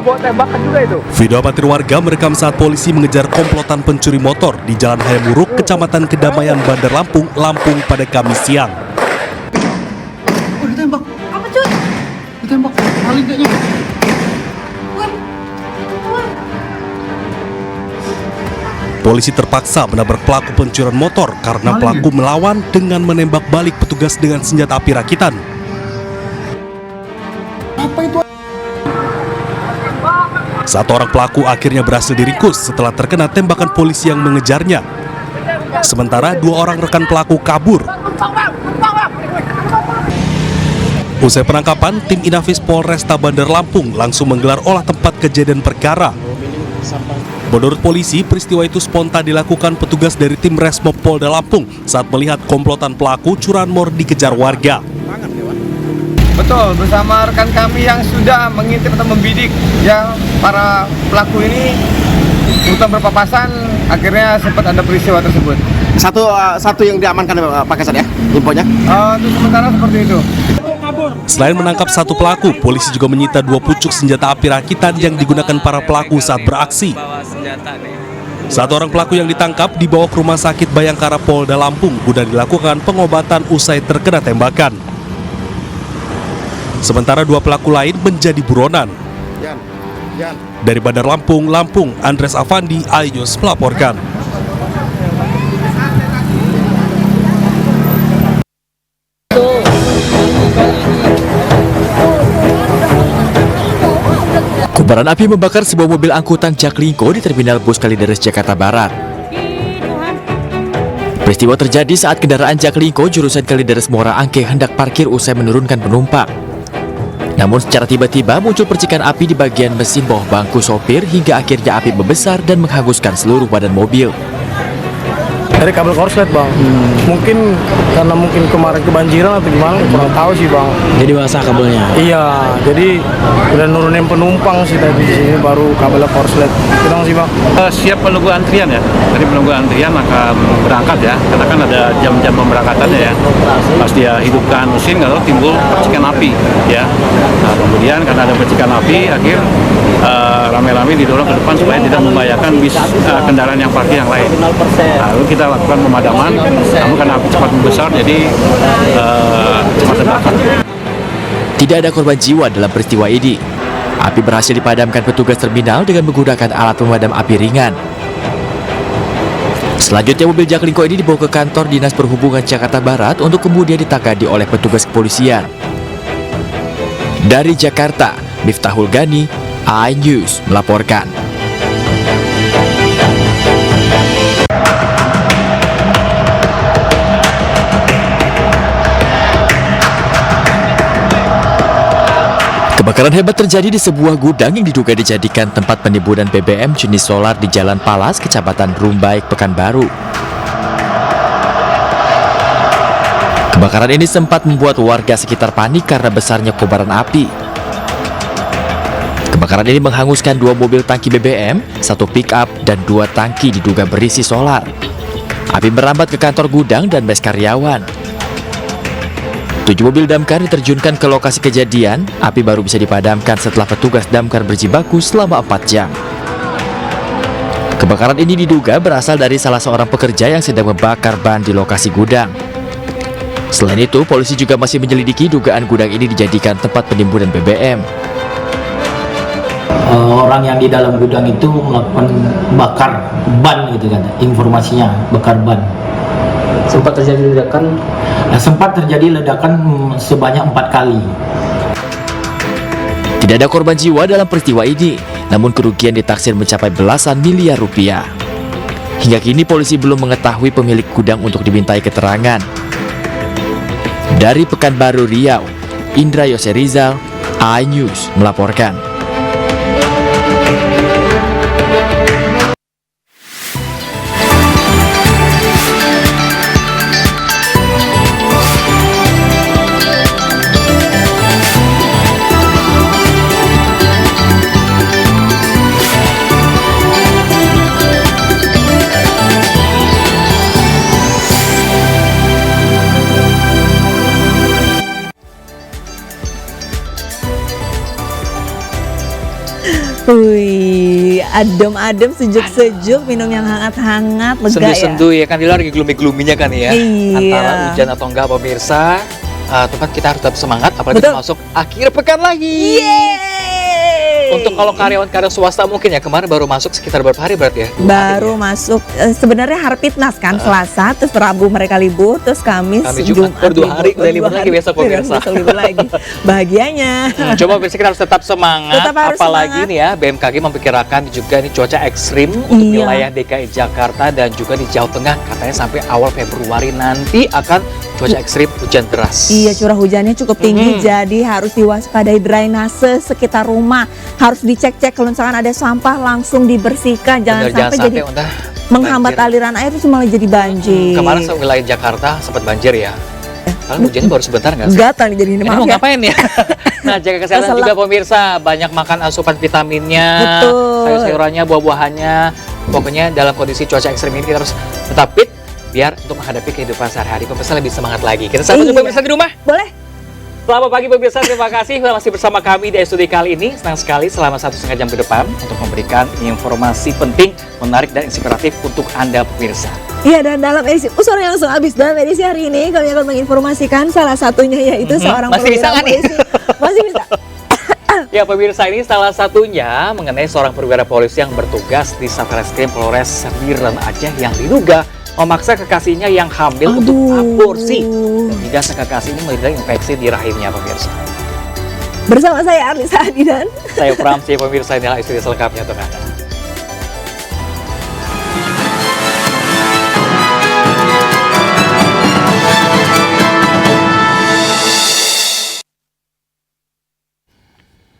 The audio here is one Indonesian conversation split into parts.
bawa tembakan juga itu. Video amatir warga merekam saat polisi mengejar komplotan pencuri motor di Jalan Hayamuruk, Kecamatan Kedamaian, Bandar Lampung, Lampung pada Kamis siang. Oh, ditembak. Apa cuy? Ditembak. Maling kayaknya. Polisi terpaksa menabrak pelaku pencurian motor karena pelaku melawan dengan menembak balik petugas dengan senjata api rakitan. Apa itu? Satu orang pelaku akhirnya berhasil diringkus setelah terkena tembakan polisi yang mengejarnya. Sementara dua orang rekan pelaku kabur. Usai penangkapan, tim Inafis Polresta Bandar Lampung langsung menggelar olah tempat kejadian perkara. Menurut polisi, peristiwa itu spontan dilakukan petugas dari tim Resmob Polda Lampung saat melihat komplotan pelaku curanmor dikejar warga. Betul, bersama rekan kami yang sudah mengintip atau membidik ya para pelaku ini untuk berpapasan, akhirnya sempat ada peristiwa tersebut. Satu yang diamankan Pak Kasat ya, infonya? Untuk sementara seperti itu. Selain menangkap satu pelaku, polisi juga menyita 2 pucuk senjata api rakitan yang digunakan para pelaku saat beraksi. Satu orang pelaku yang ditangkap dibawa ke Rumah Sakit Bayangkara Polda Lampung guna dilakukan pengobatan usai terkena tembakan. Sementara 2 pelaku lain menjadi buronan. Dari Bandar Lampung, Andres Avandi, iNews melaporkan. Kobaran api membakar sebuah mobil angkutan Jaklingko di Terminal Bus Kalideres, Jakarta Barat. Peristiwa terjadi saat kendaraan Jaklingko jurusan Kalideres Muara Angke hendak parkir usai menurunkan penumpang. Namun secara tiba-tiba muncul percikan api di bagian mesin bawah bangku sopir hingga akhirnya api membesar dan menghanguskan seluruh badan mobil. Dari kabel korslet bang, mungkin karena kemarin kebanjiran atau gimana, kurang tahu sih bang. Jadi basah kabelnya? Iya, jadi udah nurunin penumpang sih tadi di sini baru kabel korslet. Kurang sih bang. Siap menunggu antrian ya, tadi menunggu antrian akan berangkat ya, karena kan ada jam-jam pemberangkatannya ya. Pas dia hidupkan mesin, kalau timbul percikan api ya. Nah kemudian karena ada percikan api, rame-rame didorong ke depan supaya tidak membahayakan bis kendaraan yang parkir yang lain. Lalu kita lakukan pemadaman, namun karena api cepat membesar jadi cepat terbakar. Tidak ada korban jiwa dalam peristiwa ini. Api berhasil dipadamkan petugas terminal dengan menggunakan alat pemadam api ringan. Selanjutnya mobil Jaklingko ini dibawa ke kantor Dinas Perhubungan Jakarta Barat untuk kemudian ditagih oleh petugas kepolisian. Dari Jakarta, Miftahul Gani, iNews melaporkan. Kebakaran hebat terjadi di sebuah gudang yang diduga dijadikan tempat penimbunan BBM jenis solar di Jalan Palas, Kecamatan Rumbaik, Pekanbaru. Kebakaran ini sempat membuat warga sekitar panik karena besarnya kobaran api. Kebakaran ini menghanguskan 2 mobil tangki BBM, 1 pick-up, dan 2 tangki diduga berisi solar. Api merambat ke kantor gudang dan mes karyawan. 7 mobil damkar diterjunkan ke lokasi kejadian. Api baru bisa dipadamkan setelah petugas damkar berjibaku selama 4 jam. Kebakaran ini diduga berasal dari salah seorang pekerja yang sedang membakar ban di lokasi gudang. Selain itu, polisi juga masih menyelidiki dugaan gudang ini dijadikan tempat penimbunan BBM. Orang yang di dalam gudang itu melakukan bakar ban gitu kan, informasinya bakar ban. Sempat terjadi ledakan? Sempat terjadi ledakan sebanyak 4 kali. Tidak ada korban jiwa dalam peristiwa ini, namun kerugian ditaksir mencapai belasan miliar rupiah. Hingga kini polisi belum mengetahui pemilik gudang untuk dimintai keterangan. Dari Pekanbaru, Riau, Indra Yose Rizal, iNews melaporkan. Wih, adem-adem, sejuk-sejuk, minum yang hangat-hangat, lega ya. Sendu-sendu ya kan, di luar lagi gloomy-gloomy-nya kan ya. Iya. Antara hujan atau enggak pemirsa, tempat kita harus tetap semangat, apalagi Betul. masuk akhir pekan lagi. Untuk kalau karyawan-karyawan swasta mungkin ya, kemarin baru masuk sekitar berapa hari berarti ya? 2 Baru hari ya? masuk, sebenarnya Harpitnas kan, Selasa, terus Rabu mereka libur, terus Kamis Jumat, baru 2 hari, udah libur lagi besok pemirsa. Besok libur lagi, bahagianya. Coba pemirsa, kita harus tetap semangat, Tetap harus apalagi semangat. nih ya, BMKG memperkirakan juga nih cuaca ekstrim untuk Iya. wilayah DKI Jakarta dan juga di Jawa Tengah, katanya sampai awal Februari nanti akan cuaca ekstrim, hujan deras. Iya, curah hujannya cukup tinggi, jadi harus diwaspadai drainase sekitar rumah. Harus dicek-cek kalau misalkan ada sampah langsung dibersihkan, jangan Bener, sampai jadi udah menghambat banjir. aliran air itu malah jadi banjir. Kemarin wilayah Jakarta sempat banjir ya. Kalau hujannya baru sebentar nggak sih? Gatal nih jadi ini, Ini maaf mau ya. ngapain ya? Nah, jaga kesehatan Keselak. juga pemirsa, banyak makan asupan vitaminnya, Betul. sayur-sayurannya, buah-buahannya. Pokoknya dalam kondisi cuaca ekstrim ini kita harus tetap fit biar untuk menghadapi kehidupan sehari-hari. Pemirsa lebih semangat lagi. Kita sapa Iya. pemirsa di rumah. Boleh. Selamat pagi pemirsa, terima kasih sudah masih bersama kami di SUD kali ini. Senang sekali selama 1,5 jam ke depan untuk memberikan informasi penting, menarik dan inspiratif untuk Anda pemirsa. Iya, dan dalam edisi, sorry langsung habis. Dalam edisi hari ini kami akan menginformasikan salah satunya yaitu seorang Masih bisa perwira nggak nih? polisi. Masih bisa. Ya pemirsa, ini salah satunya mengenai seorang perwira polisi yang bertugas di Satreskrim Polres Sembilan Aceh yang diduga memaksa kekasihnya yang hamil untuk aborsi dan hingga sang kekasih ini menderita infeksi di rahimnya pemirsa. Bersama saya Arlisa Adi dan Saya Pramsi pemirsa, inilah istri selengkapnya untuk Anda.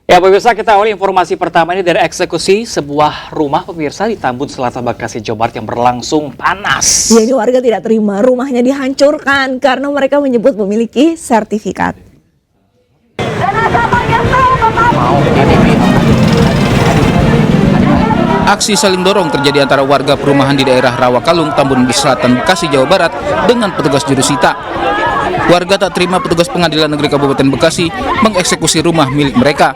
Ya pemirsa, kita awali informasi pertama ini dari eksekusi sebuah rumah pemirsa di Tambun Selatan Bekasi, Jawa Barat yang berlangsung panas. ya, ini warga tidak terima rumahnya dihancurkan karena mereka menyebut memiliki sertifikat. Aksi saling dorong terjadi antara warga perumahan di daerah Rawakalung, Tambun Selatan, Bekasi, Jawa Barat dengan petugas jurusita. Warga tak terima petugas Pengadilan Negeri Kabupaten Bekasi mengeksekusi rumah milik mereka.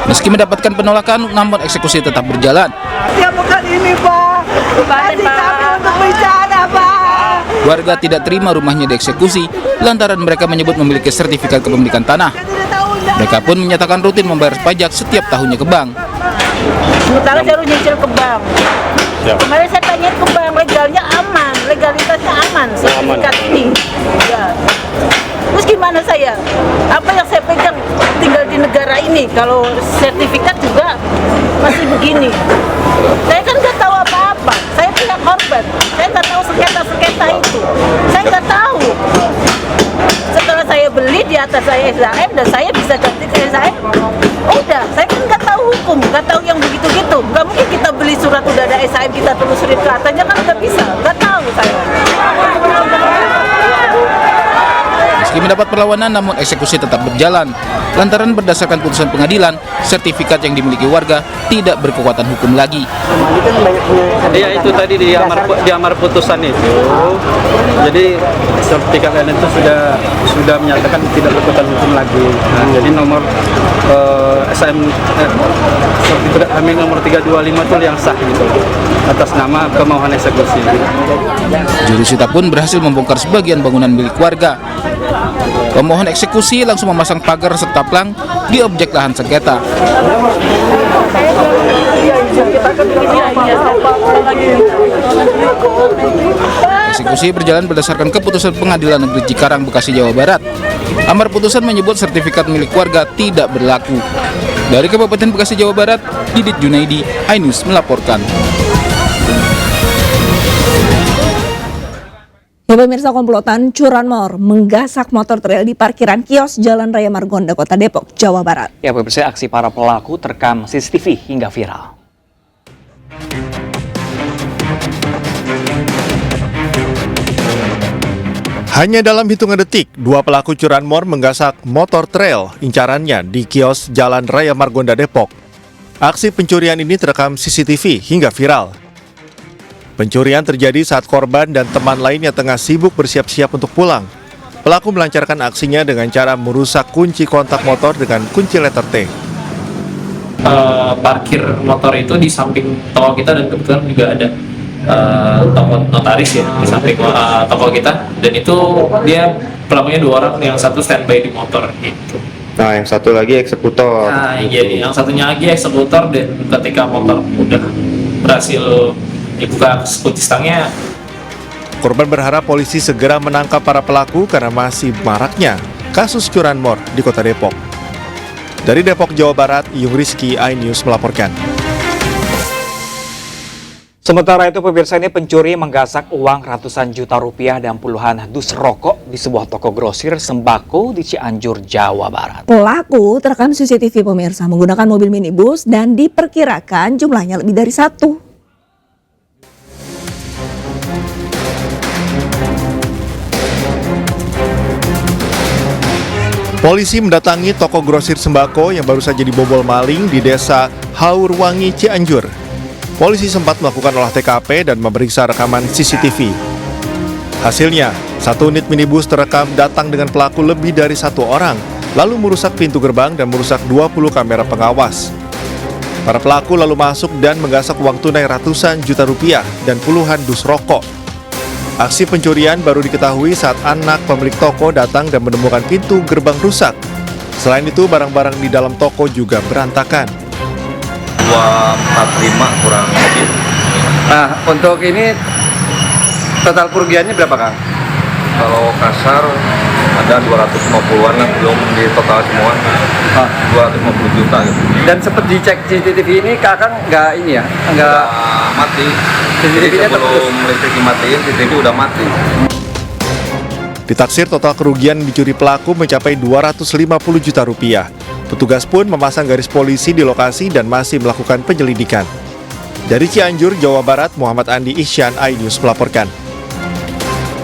Meski mendapatkan penolakan, namun eksekusi tetap berjalan. Ya bukan ini, Pak. Kasih kami untuk bicara, Pak. Warga tidak terima rumahnya dieksekusi lantaran mereka menyebut memiliki sertifikat kepemilikan tanah. Mereka pun menyatakan rutin membayar pajak setiap tahunnya ke bank. Sementara saya harus nyicil ke bank. Kemarin saya tanya ke bank, legalnya aman, legalitasnya aman, sertifikat ini. Ya. Terus gimana saya? Apa yang saya pegang tinggal di negara ini, kalau sertifikat juga masih begini. Saya kan nggak tahu apa-apa, saya pihak korban, saya nggak tahu sengketa-sengketa itu. Saya nggak tahu. Setelah saya beli di atas saya SHM dan saya bisa ganti ke SHM, udah, saya kan nggak tahu hukum, nggak tahu yang begitu-gitu. Nggak mungkin kita beli surat udah ada SHM kita telusurin ke atasnya, kan nggak bisa, nggak tahu saya. Meski mendapat perlawanan, namun eksekusi tetap berjalan. Lantaran berdasarkan putusan pengadilan, sertifikat yang dimiliki warga tidak berkekuatan hukum lagi. Iya, itu tadi di amar putusan itu. Jadi sertifikat lain itu sudah menyatakan tidak berkekuatan hukum lagi. Nah, jadi nomor SM sertifikat hamil nomor 325 itu yang sah gitu atas nama pemohon eksekusi. Jurusita pun berhasil membongkar sebagian bangunan milik warga. Pemohon eksekusi langsung memasang pagar serta plang di objek lahan sengketa. Eksekusi berjalan berdasarkan keputusan Pengadilan Negeri Cikarang, Bekasi, Jawa Barat. Amar putusan menyebut sertifikat milik warga tidak berlaku. Dari Kabupaten Bekasi, Jawa Barat, Didit Junaidi, iNews melaporkan. Ya pemirsa, komplotan curanmor menggasak motor trail di parkiran kios Jalan Raya Margonda, Kota Depok, Jawa Barat. Ya pemirsa, aksi para pelaku terekam CCTV hingga viral. Hanya dalam hitungan detik, dua pelaku curanmor menggasak motor trail incarannya di kios Jalan Raya Margonda, Depok. Aksi pencurian ini terekam CCTV hingga viral. Pencurian terjadi saat korban dan teman lainnya tengah sibuk bersiap-siap untuk pulang. Pelaku melancarkan aksinya dengan cara merusak kunci kontak motor dengan kunci letter T. parkir motor itu di samping toko kita, dan kebetulan juga ada toko notaris ya di samping toko kita, dan itu dia pelakunya 2 orang, yang satu standby di motor gitu. Nah, yang satu lagi eksekutor. Nah, iya, yang satunya lagi eksekutor, dan ketika motor udah berhasil dibuka kunci stangnya. Korban berharap polisi segera menangkap para pelaku karena masih maraknya kasus curanmor di Kota Depok. Dari Depok, Jawa Barat, Yung Rizky, iNews melaporkan. Sementara itu pemirsa, ini pencuri menggasak uang ratusan juta rupiah dan puluhan dus rokok di sebuah toko grosir sembako di Cianjur, Jawa Barat. Pelaku terekam CCTV pemirsa menggunakan mobil minibus dan diperkirakan jumlahnya lebih dari 1. Polisi mendatangi toko grosir sembako yang baru saja dibobol maling di desa Haurwangi, Cianjur. Polisi sempat melakukan olah TKP dan memeriksa rekaman CCTV. Hasilnya, 1 unit minibus terekam datang dengan pelaku lebih dari 1 orang, lalu merusak pintu gerbang dan merusak 20 kamera pengawas. Para pelaku lalu masuk dan menggasak uang tunai ratusan juta rupiah dan puluhan dus rokok. Aksi pencurian baru diketahui saat anak pemilik toko datang dan menemukan pintu gerbang rusak. Selain itu, barang-barang di dalam toko juga berantakan. 245 kurang lebih. Nah, untuk ini total kerugiannya berapa, Kang? Kalau kasar ada 250-an lah, belum di total semua. 250 juta gitu. Dan sempat dicek CCTV ini Kakak nggak ini ya? Nggak mati. CCTV-nya sebelum listrik dimatiin, CCTV udah mati. Ditaksir total kerugian dicuri pelaku mencapai 250 juta rupiah. Petugas pun memasang garis polisi di lokasi dan masih melakukan penyelidikan. Dari Cianjur, Jawa Barat, Muhammad Andi Ihsan, iNews melaporkan.